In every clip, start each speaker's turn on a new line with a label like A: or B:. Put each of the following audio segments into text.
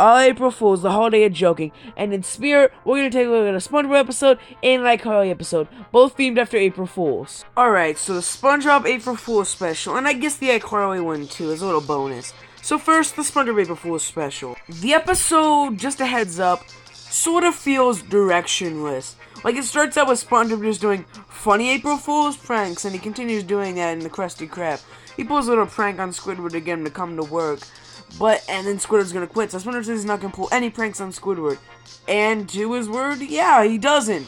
A: All April Fools, the holiday of joking, and in spirit, we're going to take a look at a SpongeBob episode and an iCarly episode, both themed after April Fools. Alright, so the SpongeBob April Fools special, and I guess the iCarly one too, is a little bonus. So first, the SpongeBob April Fools special. The episode, just a heads up, sort of feels directionless. Like, it starts out with SpongeBob just doing funny April Fool's pranks, and he continues doing that in the Krusty Krab. He pulls a little prank on Squidward to get him to come to work. And then Squidward's gonna quit, so SpongeBob says he's not gonna pull any pranks on Squidward. And to his word, yeah, he doesn't.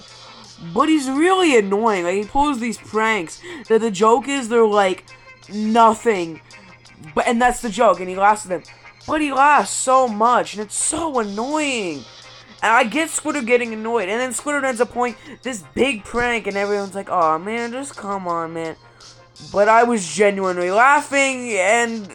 A: But he's really annoying. Like, he pulls these pranks that the joke is they're like nothing. And that's the joke, and he laughs at them. But he laughs so much, and it's so annoying. And I get Squidward getting annoyed, and then Squidward ends up pulling this big prank, and everyone's like, "Oh man, just come on, man." But I was genuinely laughing, and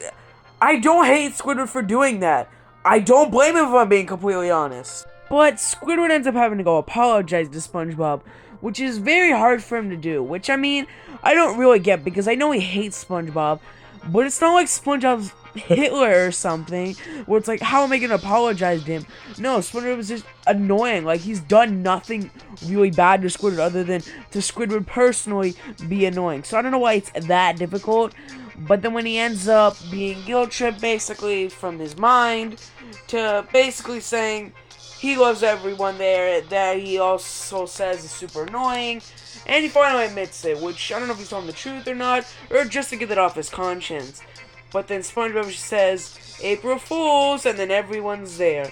A: I don't hate Squidward for doing that. I don't blame him if I'm being completely honest. But Squidward ends up having to go apologize to SpongeBob, which is very hard for him to do. Which, I mean, I don't really get, because I know he hates SpongeBob, but it's not like SpongeBob's Hitler or something, where it's like, how am I gonna apologize to him? No, SpongeBob is just annoying. Like, he's done nothing really bad to Squidward other than to Squidward personally be annoying. So I don't know why it's that difficult. But then when he ends up being guilt-tripped basically from his mind to basically saying he loves everyone there, that he also says is super annoying, and he finally admits it, which I don't know if he's telling the truth or not, or just to get it off his conscience. But then SpongeBob says, "April Fools," and then everyone's there.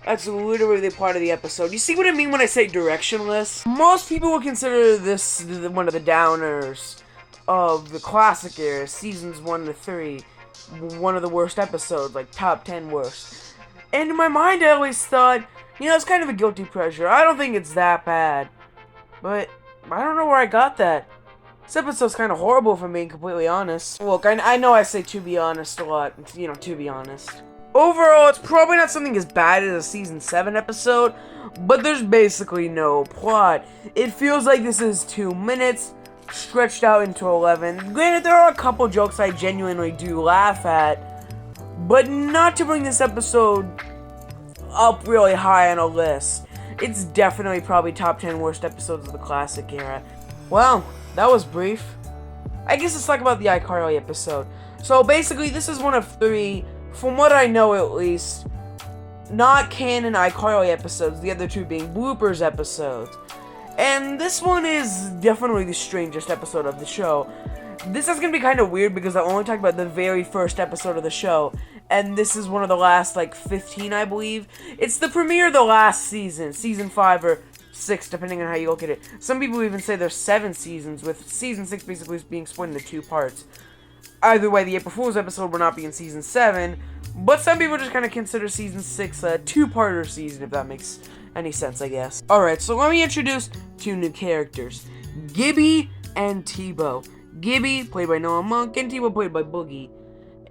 A: That's literally the part of the episode. You see what I mean when I say directionless? Most people would consider this one of the downers of the classic era, seasons 1 to 3, one of the worst episodes, like top 10 worst. And in my mind, I always thought, you know, it's kind of a guilty pleasure. I don't think it's that bad. But I don't know where I got that. This episode's kind of horrible, if I'm being completely honest. Look, I know I say to be honest a lot, you know, to be honest. Overall, it's probably not something as bad as a season 7 episode, but there's basically no plot. It feels like this is 2 minutes, stretched out into 11. Granted, there are a couple jokes I genuinely do laugh at, but not to bring this episode up really high on a list. It's definitely probably top 10 worst episodes of the classic era. Well, that was brief. I guess let's talk about the iCarly episode. So basically, this is one of 3, from what I know at least, not canon iCarly episodes, the other 2 being bloopers episodes. And this one is definitely the strangest episode of the show. This is going to be kind of weird because I only talked about the very first episode of the show. And this is one of the last, like, 15, I believe. It's the premiere of the last season. Season 5 or 6, depending on how you look at it. Some people even say there's 7 seasons, with season 6 basically being split into 2 parts. Either way, the April Fool's episode will not be in season 7. But some people just kind of consider season 6 a 2-parter season, if that makes any sense, I guess. Alright, so let me introduce 2 new characters. Gibby and T-Bo. Gibby, played by Noah Monk, and T-Bo, played by Boogie.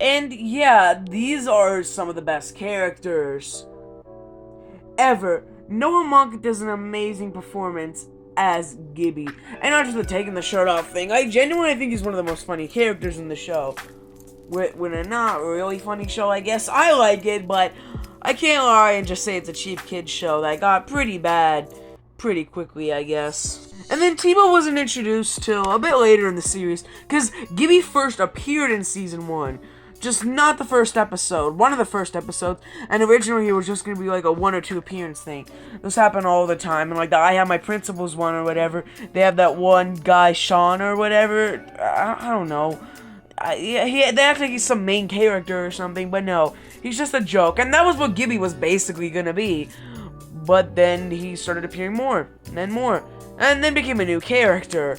A: And yeah, these are some of the best characters ever. Noah Monk does an amazing performance as Gibby. And not just the taking the shirt off thing. I genuinely think he's one of the most funny characters in the show. With a not really funny show, I guess. I like it, but I can't lie and just say it's a cheap kid show that got pretty bad pretty quickly, I guess. And then T-Bo wasn't introduced till a bit later in the series, because Gibby first appeared in season 1. Just not the first episode, one of the first episodes, and originally it was just going to be like a 1 or 2 appearance thing. This happened all the time, and like the I Have My Principles one or whatever, they have that one guy, Sean or whatever, I don't know. They act like he's some main character or something, but no, he's just a joke, and that was what Gibby was basically gonna be. But then he started appearing more, and then became a new character.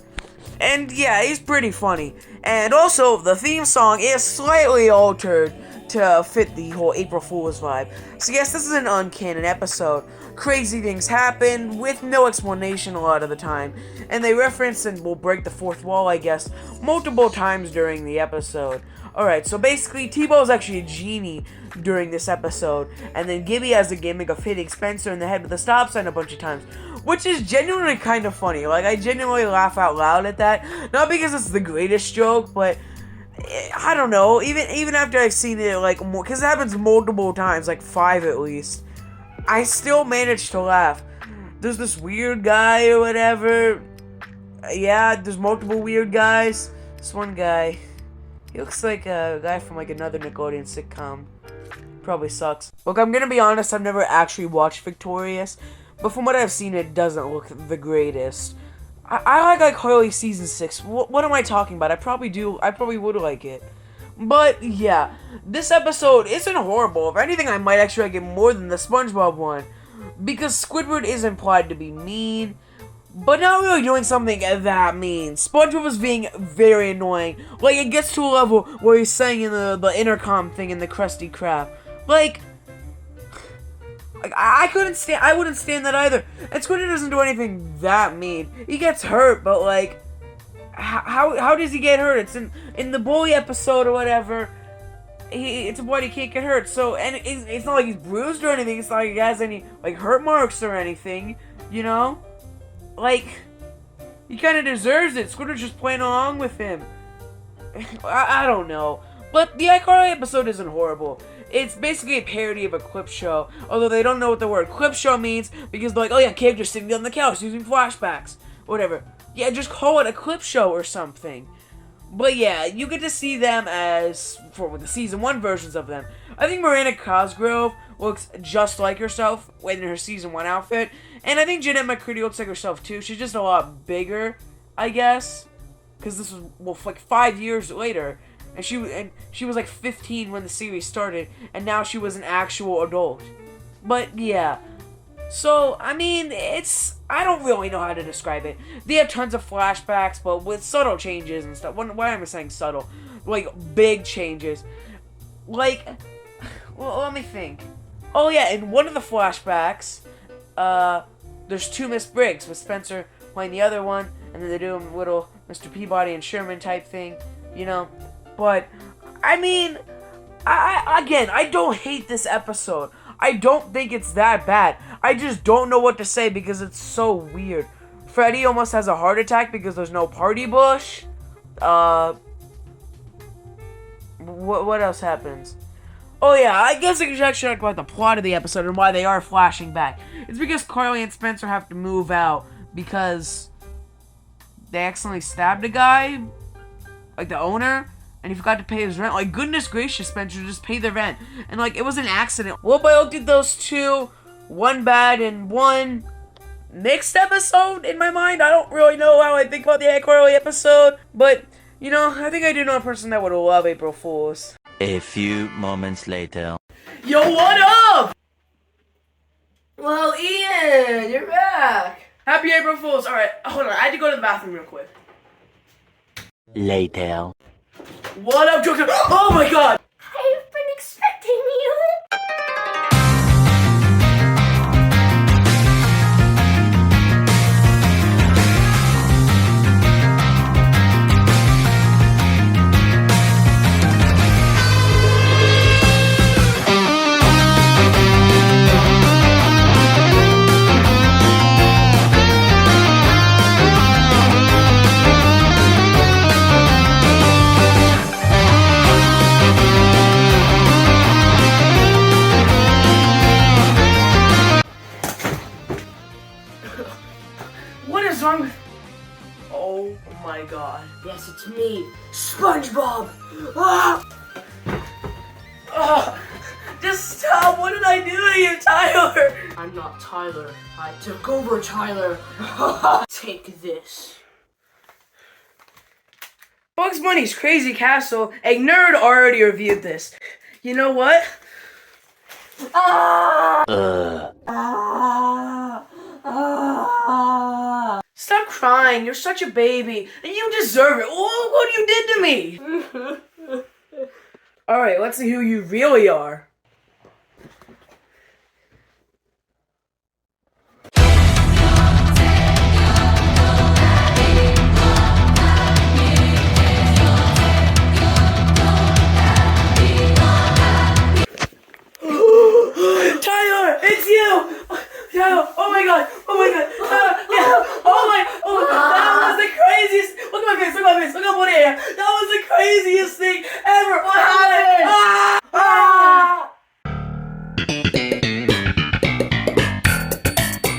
A: And yeah, he's pretty funny. And also, the theme song is slightly altered to fit the whole April Fool's vibe. So yes, this is an uncanon episode. Crazy things happen with no explanation a lot of the time. And they reference and will break the fourth wall, I guess, multiple times during the episode. Alright, so basically, T-Bo's actually a genie during this episode. And then Gibby has the gimmick of hitting Spencer in the head with a stop sign a bunch of times. Which is genuinely kind of funny. Like, I genuinely laugh out loud at that. Not because it's the greatest joke, but I don't know, even after I've seen it, like, more, because it happens multiple times, like 5 at least, I still manage to laugh. There's this weird guy or whatever. Yeah, there's multiple weird guys. This one guy, he looks like a guy from, like, another Nickelodeon sitcom. Probably sucks. Look, I'm gonna be honest, I've never actually watched Victorious, but from what I've seen, it doesn't look the greatest. I like iCarly Season 6. What am I talking about? I probably would like it. But, yeah, this episode isn't horrible. If anything, I might actually like it more than the SpongeBob one. Because Squidward is implied to be mean, but not really doing something that mean. SpongeBob is being very annoying. Like, it gets to a level where he's saying in the intercom thing in the Krusty Krab. Like, I wouldn't stand that either. And Squidward doesn't do anything that mean. He gets hurt, but like, how does he get hurt? It's in the bully episode or whatever. It's a boy, he can't get hurt. So, and it's not like he's bruised or anything. It's not like he has any like hurt marks or anything. You know, like he kind of deserves it. Squidward's just playing along with him. I don't know, but the iCarly episode isn't horrible. It's basically a parody of a clip show, although they don't know what the word clip show means, because they're like, oh yeah, characters sitting on the couch using flashbacks, whatever. Yeah, just call it a clip show or something. But yeah, you get to see them as, for the Season 1 versions of them. I think Miranda Cosgrove looks just like herself in her Season 1 outfit, and I think Jeanette McCurdy looks like herself too. She's just a lot bigger, I guess, because this was, well, like 5 years later. And she was like 15 when the series started, and now she was an actual adult. But yeah, so I mean, I don't really know how to describe it. They have tons of flashbacks, but with subtle changes and stuff. Why am I saying subtle? Like big changes. Like, well, let me think. Oh yeah, in one of the flashbacks, there's 2 Miss Briggs with Spencer playing the other one, and then they do a little Mr. Peabody and Sherman type thing, you know. But, I mean, I don't hate this episode. I don't think it's that bad. I just don't know what to say because it's so weird. Freddy almost has a heart attack because there's no party bush. What else happens? Oh yeah, I guess I should actually talk about the plot of the episode and why they are flashing back. It's because Carly and Spencer have to move out because they accidentally stabbed a guy, like the owner, and he forgot to pay his rent. Like, goodness gracious, Spencer, just pay the rent. And, like, it was an accident. Well, but I looked at those two, one bad and one mixed episode in my mind. I don't really know how I think about the iCarly episode, but, you know, I think I do know a person that would love April Fools.
B: A few moments later.
A: Yo, what up? Well, Ian, you're back. Happy April Fools. Alright, hold on, I had to go to the bathroom real quick.
B: Later.
A: What up, Joker? Oh my god!
C: I've been expecting you.
A: What is wrong with... Oh my god.
C: Yes, it's me, SpongeBob. Ah!
A: Oh, just stop! What did I do to you, Tyler?
C: I'm not Tyler. I took over Tyler. Take this.
A: Bugs Bunny's Crazy Castle. A nerd already reviewed this. You know what? Stop crying. You're such a baby. And you deserve it. Oh, what you did to me. Alright, let's see who you really are.